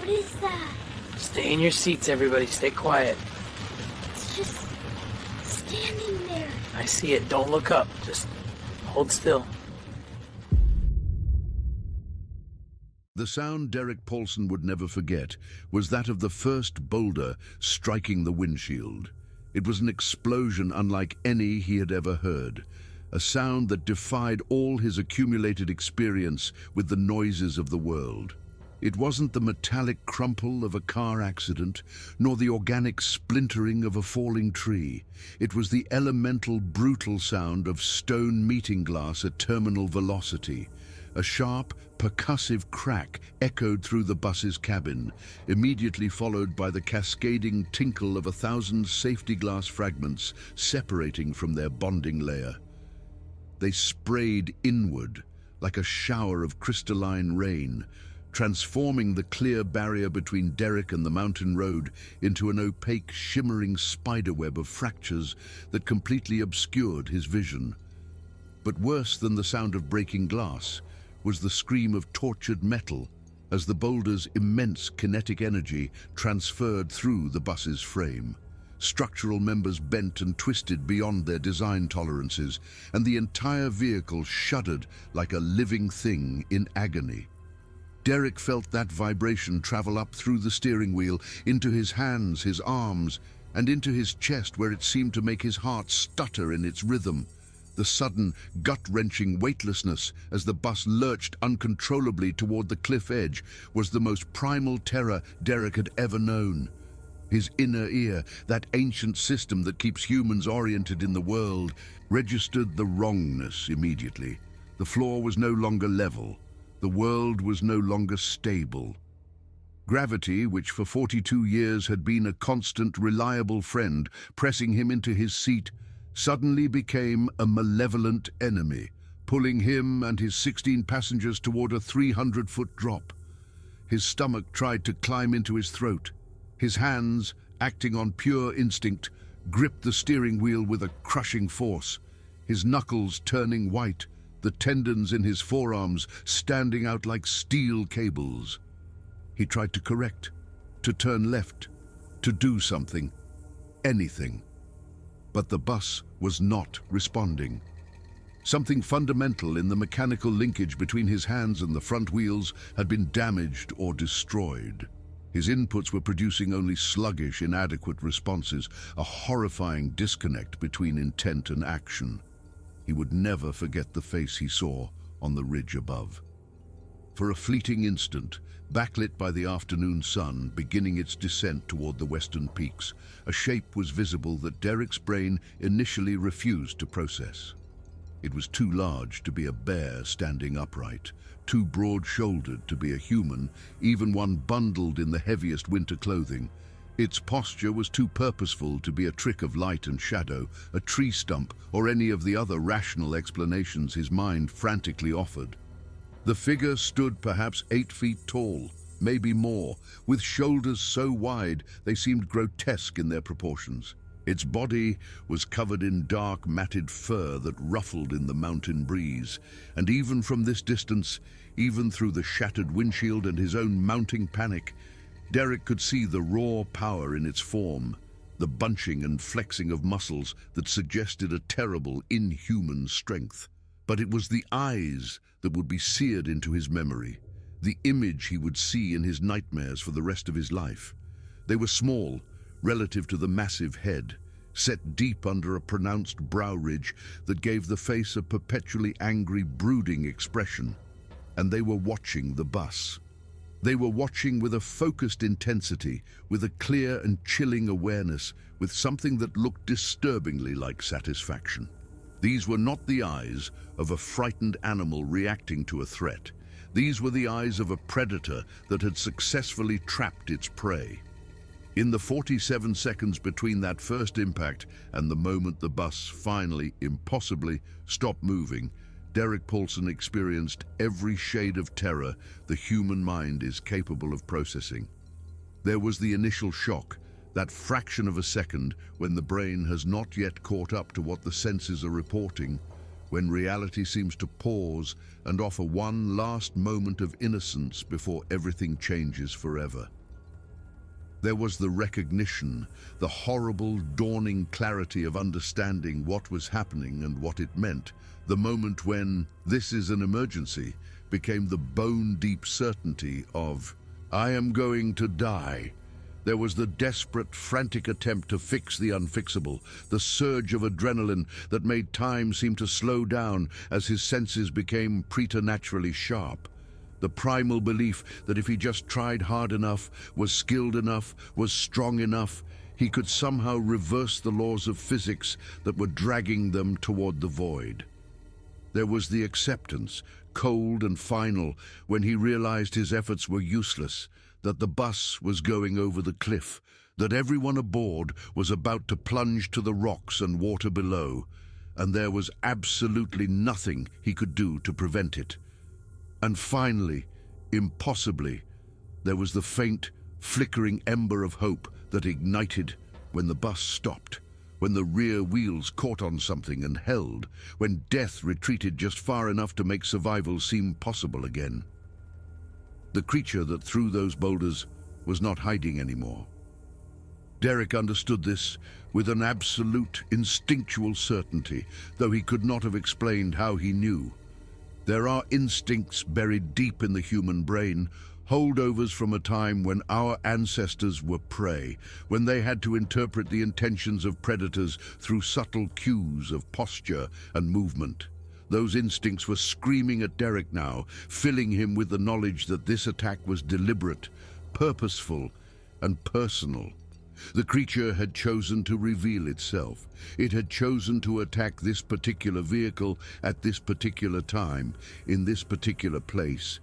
What is that? Stay in your seats, everybody. Stay quiet. It's just standing there. I see it. Don't look up. Just hold still. The sound Derek Paulson would never forget was that of the first boulder striking the windshield. It was an explosion unlike any he had ever heard, a sound that defied all his accumulated experience with the noises of the world. It wasn't the metallic crumple of a car accident, nor the organic splintering of a falling tree. It was the elemental, brutal sound of stone meeting glass at terminal velocity. A sharp, percussive crack echoed through the bus's cabin, immediately followed by the cascading tinkle of 1,000 safety glass fragments separating from their bonding layer. They sprayed inward like a shower of crystalline rain, transforming the clear barrier between Derek and the mountain road into an opaque, shimmering spiderweb of fractures that completely obscured his vision. But worse than the sound of breaking glass was the scream of tortured metal as the boulder's immense kinetic energy transferred through the bus's frame. Structural members bent and twisted beyond their design tolerances, and the entire vehicle shuddered like a living thing in agony. Derek felt that vibration travel up through the steering wheel, into his hands, his arms, and into his chest, where it seemed to make his heart stutter in its rhythm. The sudden, gut-wrenching weightlessness as the bus lurched uncontrollably toward the cliff edge was the most primal terror Derek had ever known. His inner ear, that ancient system that keeps humans oriented in the world, registered the wrongness immediately. The floor was no longer level. The world was no longer stable. Gravity, which for 42 years had been a constant, reliable friend, pressing him into his seat, suddenly became a malevolent enemy, pulling him and his 16 passengers toward a 300-foot drop. His stomach tried to climb into his throat. His hands, acting on pure instinct, gripped the steering wheel with a crushing force, his knuckles turning white, the tendons in his forearms standing out like steel cables. He tried to correct, to turn left, to do something, anything. But the bus was not responding. Something fundamental in the mechanical linkage between his hands and the front wheels had been damaged or destroyed. His inputs were producing only sluggish, inadequate responses, a horrifying disconnect between intent and action. He would never forget the face he saw on the ridge above. For a fleeting instant, backlit by the afternoon sun beginning its descent toward the western peaks, a shape was visible that Derek's brain initially refused to process. It was too large to be a bear standing upright, too broad-shouldered to be a human, even one bundled in the heaviest winter clothing. Its posture was too purposeful to be a trick of light and shadow, a tree stump, or any of the other rational explanations his mind frantically offered. The figure stood perhaps 8 feet tall, maybe more, with shoulders so wide they seemed grotesque in their proportions. Its body was covered in dark, matted fur that ruffled in the mountain breeze, and even from this distance, even through the shattered windshield and his own mounting panic, Derek could see the raw power in its form, the bunching and flexing of muscles that suggested a terrible, inhuman strength. But it was the eyes that would be seared into his memory, the image he would see in his nightmares for the rest of his life. They were small, relative to the massive head, set deep under a pronounced brow ridge that gave the face a perpetually angry, brooding expression. And they were watching the bus. They were watching with a focused intensity, with a clear and chilling awareness, with something that looked disturbingly like satisfaction. These were not the eyes of a frightened animal reacting to a threat. These were the eyes of a predator that had successfully trapped its prey. In the 47 seconds between that first impact and the moment the bus finally, impossibly, stopped moving, Derek Paulson experienced every shade of terror the human mind is capable of processing. There was the initial shock, that fraction of a second when the brain has not yet caught up to what the senses are reporting, when reality seems to pause and offer one last moment of innocence before everything changes forever. There was the recognition, the horrible, dawning clarity of understanding what was happening and what it meant, the moment when "this is an emergency" became the bone-deep certainty of "I am going to die." There was the desperate, frantic attempt to fix the unfixable, the surge of adrenaline that made time seem to slow down as his senses became preternaturally sharp. The primal belief that if he just tried hard enough, was skilled enough, was strong enough, he could somehow reverse the laws of physics that were dragging them toward the void. There was the acceptance, cold and final, when he realized his efforts were useless, that the bus was going over the cliff, that everyone aboard was about to plunge to the rocks and water below, and there was absolutely nothing he could do to prevent it. And finally, impossibly, there was the faint, flickering ember of hope that ignited when the bus stopped, when the rear wheels caught on something and held, when death retreated just far enough to make survival seem possible again. The creature that threw those boulders was not hiding anymore. Derek understood this with an absolute, instinctual certainty, though he could not have explained how he knew. There are instincts buried deep in the human brain, holdovers from a time when our ancestors were prey, when they had to interpret the intentions of predators through subtle cues of posture and movement. Those instincts were screaming at Derek now, filling him with the knowledge that this attack was deliberate, purposeful, and personal. The creature had chosen to reveal itself. It had chosen to attack this particular vehicle at this particular time, in this particular place.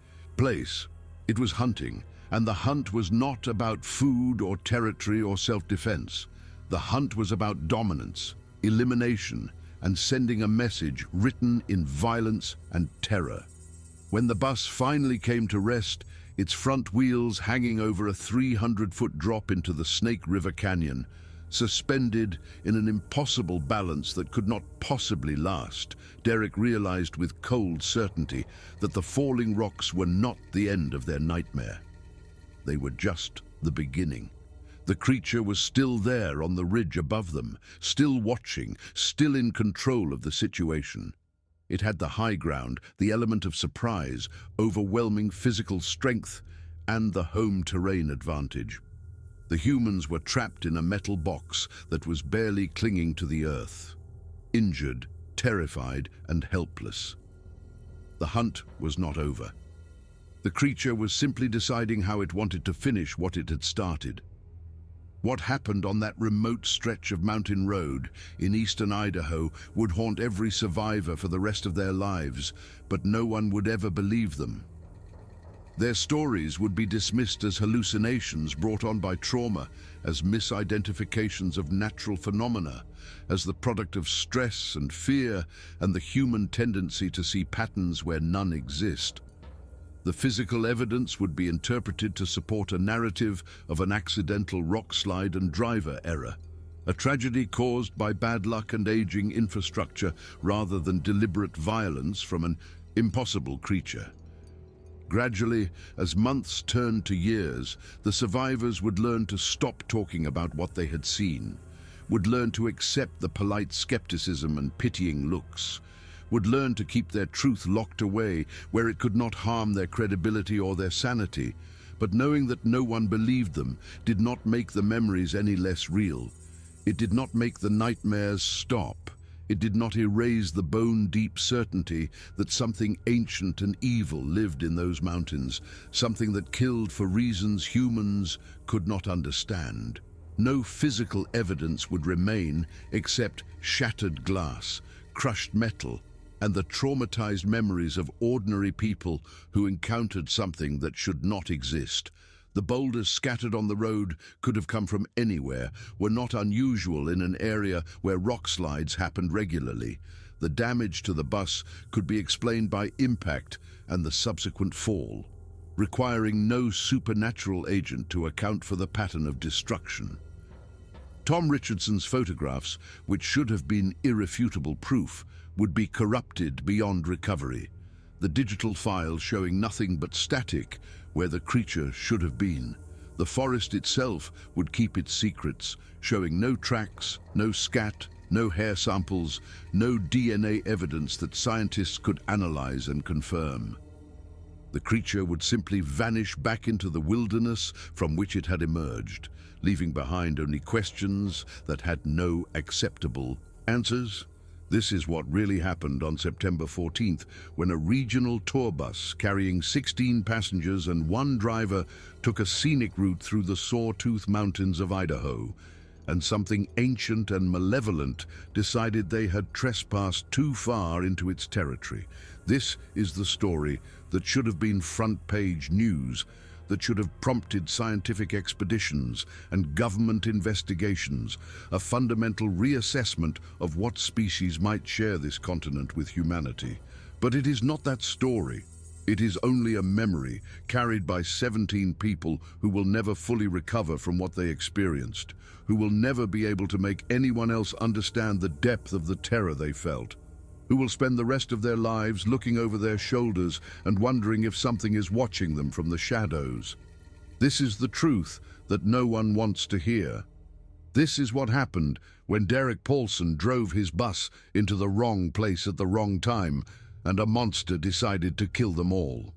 It was hunting, and the hunt was not about food or territory or self-defense. The hunt was about dominance, elimination, and sending a message written in violence and terror. When the bus finally came to rest, its front wheels hanging over a 300-foot drop into the Snake River Canyon, suspended in an impossible balance that could not possibly last, Derek realized with cold certainty that the falling rocks were not the end of their nightmare. They were just the beginning. The creature was still there on the ridge above them, still watching, still in control of the situation. It had the high ground, the element of surprise, overwhelming physical strength, and the home terrain advantage. The humans were trapped in a metal box that was barely clinging to the earth, injured, terrified, and helpless. The hunt was not over. The creature was simply deciding how it wanted to finish what it had started. What happened on that remote stretch of mountain road in eastern Idaho would haunt every survivor for the rest of their lives, but no one would ever believe them. Their stories would be dismissed as hallucinations brought on by trauma, as misidentifications of natural phenomena, as the product of stress and fear and the human tendency to see patterns where none exist. The physical evidence would be interpreted to support a narrative of an accidental rockslide and driver error, a tragedy caused by bad luck and aging infrastructure rather than deliberate violence from an impossible creature. Gradually, as months turned to years, the survivors would learn to stop talking about what they had seen, would learn to accept the polite skepticism and pitying looks, would learn to keep their truth locked away where it could not harm their credibility or their sanity, but knowing that no one believed them did not make the memories any less real. It did not make the nightmares stop. It did not erase the bone-deep certainty that something ancient and evil lived in those mountains, something that killed for reasons humans could not understand. No physical evidence would remain except shattered glass, crushed metal, and the traumatized memories of ordinary people who encountered something that should not exist. The boulders scattered on the road could have come from anywhere, were not unusual in an area where rock slides happened regularly. The damage to the bus could be explained by impact and the subsequent fall, requiring no supernatural agent to account for the pattern of destruction. Tom Richardson's photographs, which should have been irrefutable proof, would be corrupted beyond recovery. The digital files showing nothing but static where the creature should have been. The forest itself would keep its secrets, showing no tracks, no scat, no hair samples, no DNA evidence that scientists could analyze and confirm. The creature would simply vanish back into the wilderness from which it had emerged, leaving behind only questions that had no acceptable answers. This is what really happened on September 14th, when a regional tour bus carrying 16 passengers and one driver took a scenic route through the Sawtooth Mountains of Idaho, and something ancient and malevolent decided they had trespassed too far into its territory. This is the story that should have been front-page news, that should have prompted scientific expeditions and government investigations, a fundamental reassessment of what species might share this continent with humanity. But it is not that story. It is only a memory carried by 17 people who will never fully recover from what they experienced, who will never be able to make anyone else understand the depth of the terror they felt, who will spend the rest of their lives looking over their shoulders and wondering if something is watching them from the shadows. This is the truth that no one wants to hear. This is what happened when Derek Paulson drove his bus into the wrong place at the wrong time, and a monster decided to kill them all.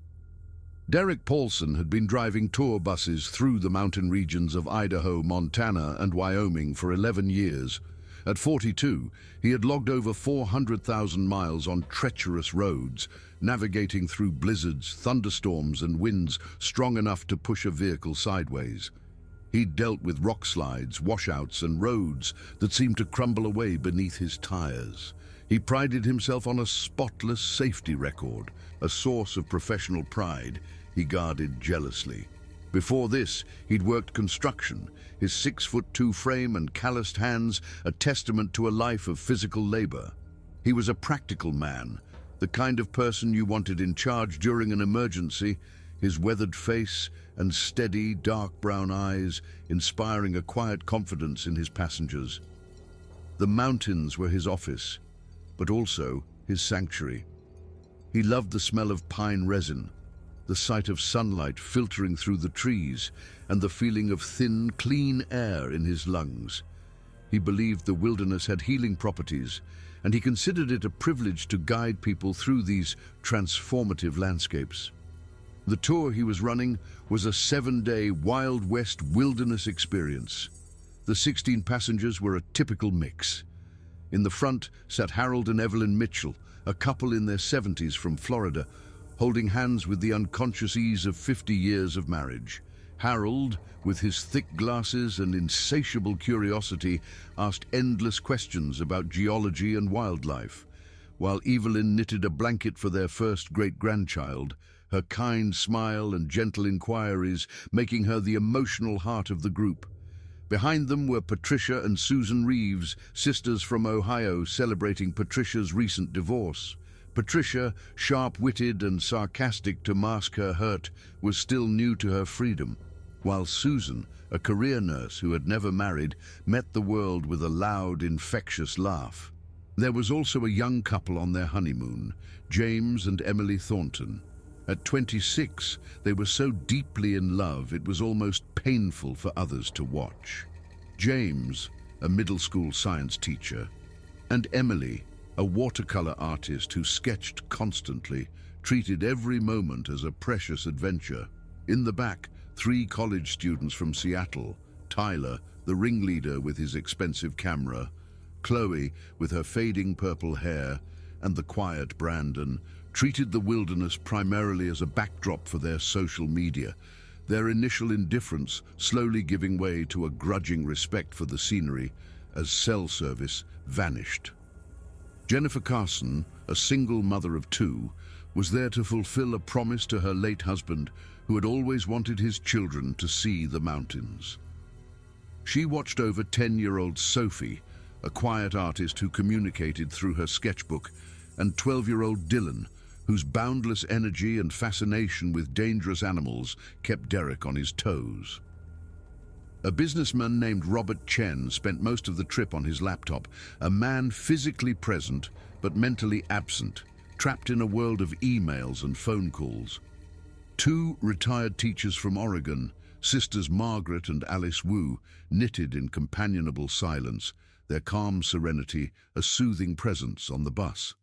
Derek Paulson had been driving tour buses through the mountain regions of Idaho, Montana, and Wyoming for 11 years. At 42, he had logged over 400,000 miles on treacherous roads, navigating through blizzards, thunderstorms, and winds strong enough to push a vehicle sideways. He'd dealt with rock slides, washouts, and roads that seemed to crumble away beneath his tires. He prided himself on a spotless safety record, a source of professional pride he guarded jealously. Before this, he'd worked construction, his 6'2" frame and calloused hands a testament to a life of physical labor. He was a practical man, the kind of person you wanted in charge during an emergency, his weathered face and steady, dark brown eyes inspiring a quiet confidence in his passengers. The mountains were his office, but also his sanctuary. He loved the smell of pine resin, the sight of sunlight filtering through the trees, and the feeling of thin, clean air in his lungs. He believed the wilderness had healing properties, and he considered it a privilege to guide people through these transformative landscapes. The tour he was running was a 7-day Wild West wilderness experience. The 16 passengers were a typical mix. In the front sat Harold and Evelyn Mitchell, a couple in their 70s from Florida, holding hands with the unconscious ease of 50 years of marriage. Harold, with his thick glasses and insatiable curiosity, asked endless questions about geology and wildlife, while Evelyn knitted a blanket for their first great-grandchild, her kind smile and gentle inquiries making her the emotional heart of the group. Behind them were Patricia and Susan Reeves, sisters from Ohio, celebrating Patricia's recent divorce. Patricia, sharp-witted and sarcastic to mask her hurt, was still new to her freedom, while Susan, a career nurse who had never married, met the world with a loud, infectious laugh. There was also a young couple on their honeymoon, James and Emily Thornton. At 26, they were so deeply in love it was almost painful for others to watch. James, a middle school science teacher, and Emily, a watercolor artist who sketched constantly, treated every moment as a precious adventure. In the back, 3 college students from Seattle, Tyler, the ringleader with his expensive camera, Chloe with her fading purple hair, and the quiet Brandon, treated the wilderness primarily as a backdrop for their social media, their initial indifference slowly giving way to a grudging respect for the scenery as cell service vanished. Jennifer Carson, a single mother of 2, was there to fulfill a promise to her late husband, who had always wanted his children to see the mountains. She watched over 10-year-old Sophie, a quiet artist who communicated through her sketchbook, and 12-year-old Dylan, whose boundless energy and fascination with dangerous animals kept Derek on his toes. A businessman named Robert Chen spent most of the trip on his laptop, a man physically present but mentally absent, trapped in a world of emails and phone calls. Two retired teachers from Oregon, sisters Margaret and Alice Wu, knitted in companionable silence, their calm serenity a soothing presence on the bus.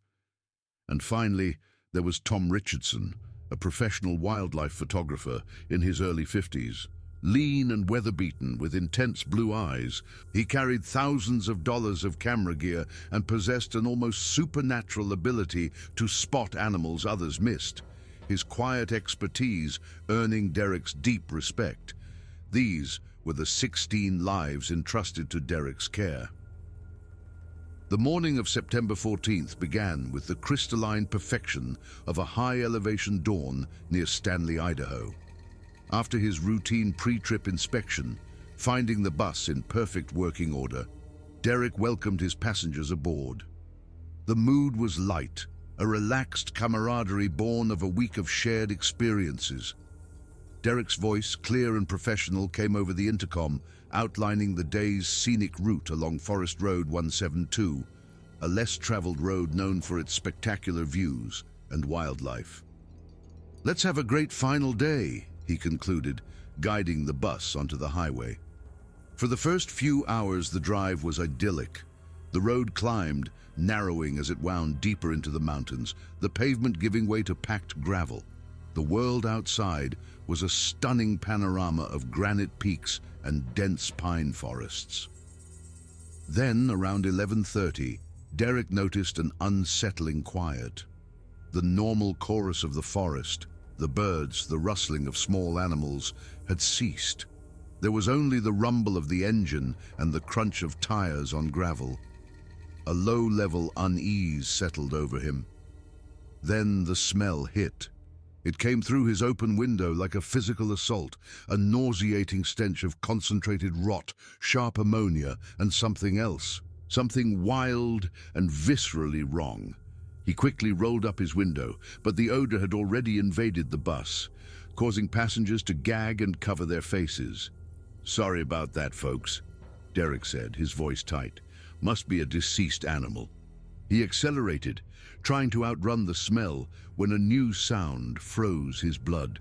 And finally, there was Tom Richardson, a professional wildlife photographer in his early 50s. Lean and weather-beaten, with intense blue eyes, he carried thousands of dollars of camera gear and possessed an almost supernatural ability to spot animals others missed, his quiet expertise earning Derek's deep respect. These were the 16 lives entrusted to Derek's care. The morning of September 14th began with the crystalline perfection of a high-elevation dawn near Stanley, Idaho. After his routine pre-trip inspection, finding the bus in perfect working order, Derek welcomed his passengers aboard. The mood was light, a relaxed camaraderie born of a week of shared experiences. Derek's voice, clear and professional, came over the intercom, outlining the day's scenic route along Forest Road 172, a less-traveled road known for its spectacular views and wildlife. "Let's have a great final day," he concluded, guiding the bus onto the highway. For the first few hours, the drive was idyllic. The road climbed, narrowing as it wound deeper into the mountains, the pavement giving way to packed gravel. The world outside was a stunning panorama of granite peaks and dense pine forests. Then, around 11:30, Derek noticed an unsettling quiet. The normal chorus of the forest, the birds, the rustling of small animals, had ceased. There was only the rumble of the engine and the crunch of tires on gravel. A low-level unease settled over him. Then the smell hit. It came through his open window like a physical assault, a nauseating stench of concentrated rot, sharp ammonia, and something else. Something wild and viscerally wrong. He quickly rolled up his window, but the odor had already invaded the bus, causing passengers to gag and cover their faces. "Sorry about that, folks," Derek said, his voice tight. "Must be a deceased animal." He accelerated, trying to outrun the smell, when a new sound froze his blood.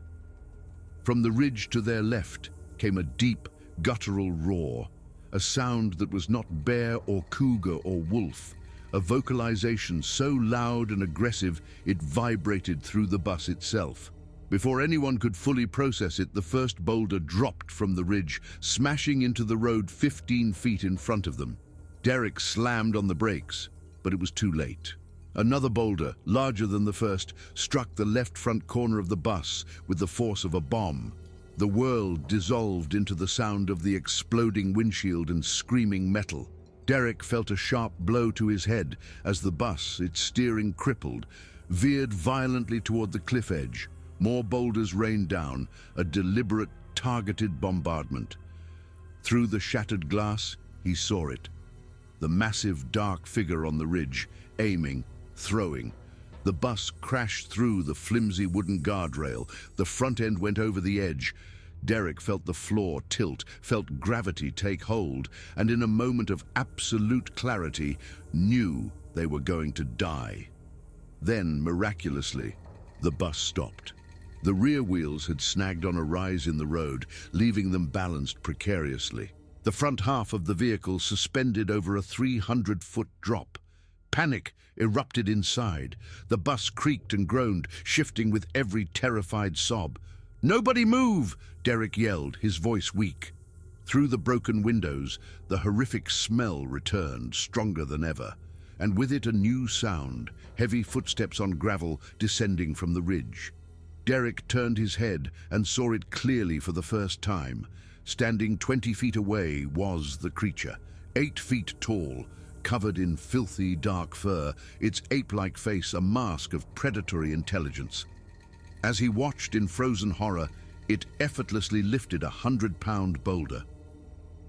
From the ridge to their left came a deep, guttural roar, a sound that was not bear or cougar or wolf, a vocalization so loud and aggressive it vibrated through the bus itself. Before anyone could fully process it, the first boulder dropped from the ridge, smashing into the road 15 feet in front of them. Derek slammed on the brakes, but it was too late. Another boulder, larger than the first, struck the left front corner of the bus with the force of a bomb. The world dissolved into the sound of the exploding windshield and screaming metal. Derek felt a sharp blow to his head as the bus, its steering crippled, veered violently toward the cliff edge. More boulders rained down, a deliberate, targeted bombardment. Through the shattered glass, he saw it. The massive, dark figure on the ridge, aiming, throwing. The bus crashed through the flimsy wooden guardrail. The front end went over the edge. Derek felt the floor tilt, felt gravity take hold, and in a moment of absolute clarity, knew they were going to die. Then, miraculously, the bus stopped. The rear wheels had snagged on a rise in the road, leaving them balanced precariously. The front half of the vehicle suspended over a 300-foot drop. Panic erupted inside. The bus creaked and groaned, shifting with every terrified sob. "Nobody move!" Derek yelled, his voice weak. Through the broken windows, the horrific smell returned, stronger than ever, and with it a new sound, heavy footsteps on gravel descending from the ridge. Derek turned his head and saw it clearly for the first time. Standing 20 feet away was the creature, 8 feet tall, covered in filthy dark fur, its ape-like face a mask of predatory intelligence. As he watched in frozen horror, it effortlessly lifted a 100-pound boulder.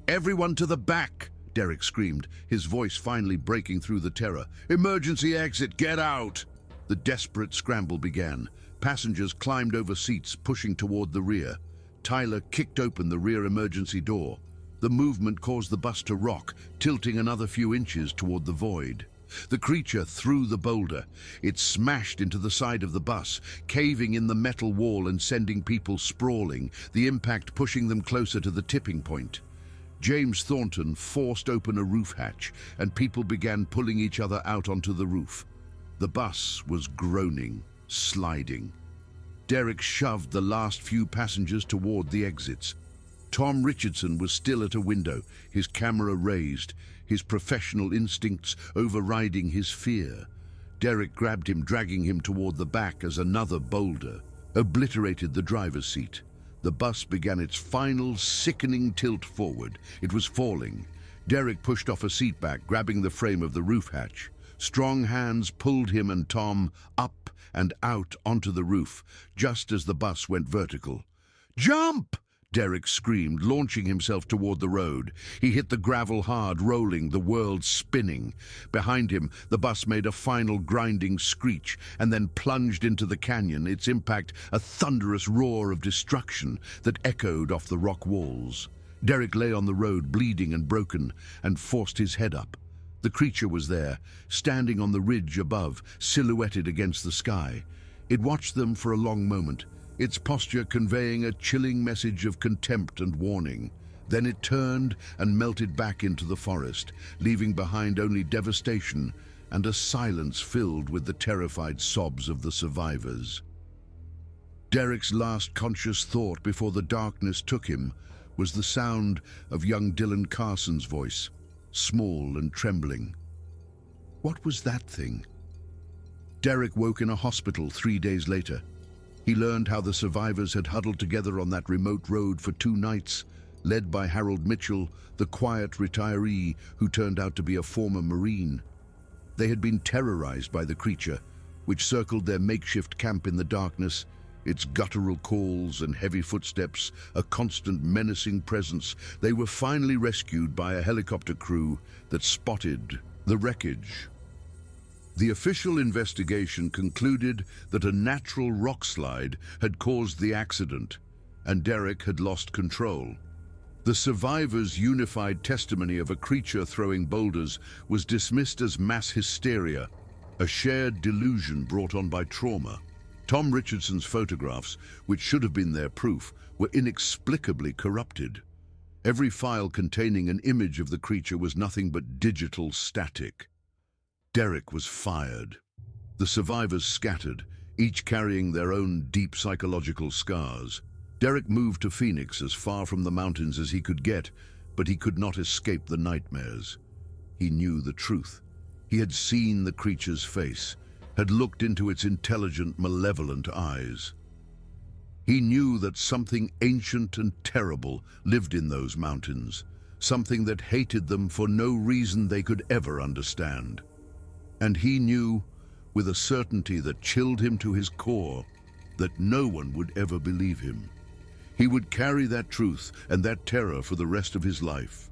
"Everyone to the back!" Derek screamed, his voice finally breaking through the terror. "Emergency exit, get out!" The desperate scramble began. Passengers climbed over seats, pushing toward the rear. Tyler kicked open the rear emergency door. The movement caused the bus to rock, tilting another few inches toward the void. The creature threw the boulder. It smashed into the side of the bus, caving in the metal wall and sending people sprawling, the impact pushing them closer to the tipping point. James Thornton forced open a roof hatch, and people began pulling each other out onto the roof. The bus was groaning, sliding. Derek shoved the last few passengers toward the exits. Tom Richardson was still at a window, his camera raised, his professional instincts overriding his fear. Derek grabbed him, dragging him toward the back as another boulder obliterated the driver's seat. The bus began its final sickening tilt forward. It was falling. Derek pushed off a seat back, grabbing the frame of the roof hatch. Strong hands pulled him and Tom up and out onto the roof, just as the bus went vertical. "Jump!" Derek screamed, launching himself toward the road. He hit the gravel hard, rolling, the world spinning. Behind him, the bus made a final grinding screech and then plunged into the canyon, its impact a thunderous roar of destruction that echoed off the rock walls. Derek lay on the road, bleeding and broken, and forced his head up. The creature was there, standing on the ridge above, silhouetted against the sky. It watched them for a long moment, its posture conveying a chilling message of contempt and warning. Then it turned and melted back into the forest, leaving behind only devastation and a silence filled with the terrified sobs of the survivors. Derek's last conscious thought before the darkness took him was the sound of young Dylan Carson's voice, small and trembling. What was that thing? Derek woke in a hospital 3 days later. He learned how the survivors had huddled together on that remote road for 2 nights, led by Harold Mitchell, the quiet retiree who turned out to be a former Marine. They had been terrorized by the creature, which circled their makeshift camp in the darkness, its guttural calls and heavy footsteps, a constant menacing presence. They were finally rescued by a helicopter crew that spotted the wreckage. The official investigation concluded that a natural rock slide had caused the accident, and Derek had lost control. The survivors' unified testimony of a creature throwing boulders was dismissed as mass hysteria, a shared delusion brought on by trauma. Tom Richardson's photographs, which should have been their proof, were inexplicably corrupted. Every file containing an image of the creature was nothing but digital static. Derek was fired. The survivors scattered, each carrying their own deep psychological scars. Derek moved to Phoenix, as far from the mountains as he could get, but he could not escape the nightmares. He knew the truth. He had seen the creature's face, had looked into its intelligent, malevolent eyes. He knew that something ancient and terrible lived in those mountains, something that hated them for no reason they could ever understand. And he knew, with a certainty that chilled him to his core, that no one would ever believe him. He would carry that truth and that terror for the rest of his life.